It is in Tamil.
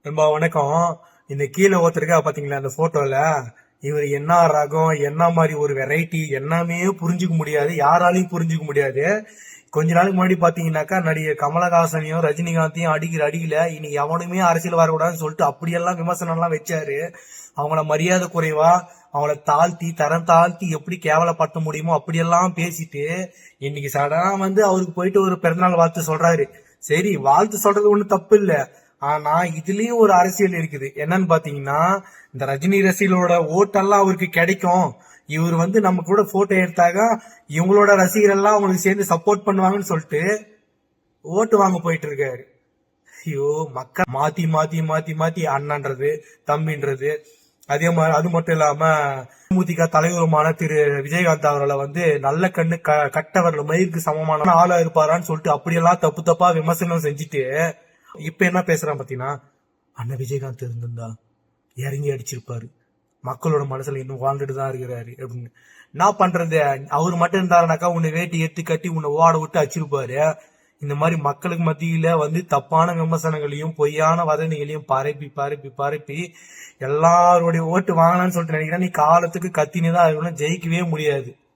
நண்பா வணக்கம். இந்த கீழே ஒருத்தருக்கா பாத்தீங்களா அந்த போட்டோல, இவர் என்ன ரகம், என்ன மாதிரி ஒரு வெரைட்டி, என்னமே புரிஞ்சுக்க முடியாது, யாராலையும் புரிஞ்சுக்க முடியாது. கொஞ்ச நாளுக்கு முன்னாடி பாத்தீங்கன்னாக்கா நடிகர் கமலஹாசனையும் ரஜினிகாந்தையும் அடிக்கிற அடியில இனி எவனுமே அரசியல் வரக்கூடாதுன்னு சொல்லிட்டு அப்படியெல்லாம் விமர்சனம் எல்லாம் வச்சாரு. அவங்கள மரியாதை குறைவா, அவங்கள தாழ்த்தி தரம் தாழ்த்தி எப்படி கேவலப்படுத்த முடியுமோ அப்படியெல்லாம் பேசிட்டு இன்னைக்கு சடனா அவருக்கு போயிட்டு ஒரு பிறந்தநாள் வாழ்த்து சொல்றாரு. சரி, வாழ்த்து சொல்றது ஒண்ணும் தப்பு இல்ல. ஆனா இதுலயும் ஒரு அரசியல் இருக்குது. என்னன்னு பாத்தீங்கன்னா, இந்த ரஜினி ரசிகர்களோட ஓட்டெல்லாம் அவருக்கு கிடைக்கும். இவர் நம்ம கூட போட்டோ எடுத்தாக இவங்களோட ரசிகர் எல்லாம் அவங்களுக்கு சேர்ந்து சப்போர்ட் பண்ணுவாங்கன்னு சொல்லிட்டு ஓட்டு வாங்க போயிட்டு இருக்காரு. ஐயோ, மக்கள் மாத்தி மாத்தி மாத்தி மாத்தி அண்ணன்றது தம்பின்றது. அதே மாதிரி அது மட்டும் இல்லாம தேமுதிக தலைவருமான திரு விஜயகாந்த் அவர்களை நல்ல கண்ணு கட்டவர்கள் மயிருக்கு சமமான ஆளா இருப்பாரான்னு சொல்லிட்டு அப்படியெல்லாம் தப்பு தப்பா விமர்சனம் செஞ்சுட்டு இப்ப என்ன பேசுறான் பாத்தீங்கன்னா, அண்ணன் விஜயகாந்த் இருந்திருந்தா இறங்கி அடிச்சிருப்பாரு, மக்களோட மனசுல இன்னும் வாழ்ந்துட்டு தான் இருக்கிறாரு அப்படின்னு. என்ன பண்றது, அவர் மட்டும் இருந்தாருனாக்கா உன்னை வேட்டி எடுத்து கட்டி உன்னை ஓட விட்டு அச்சிருப்பாரு. இந்த மாதிரி மக்களுக்கு மத்தியில தப்பான விமர்சனங்களையும் பொய்யான வதந்திகளையும் பரப்பி பரப்பி பரப்பி எல்லாருடைய ஓட்டு வாங்கலாம்னு சொல்லிட்டு நினைக்கிறேன். நீ காலத்துக்கு கத்தினதான் இருக்கணும், ஜெயிக்கவே முடியாது.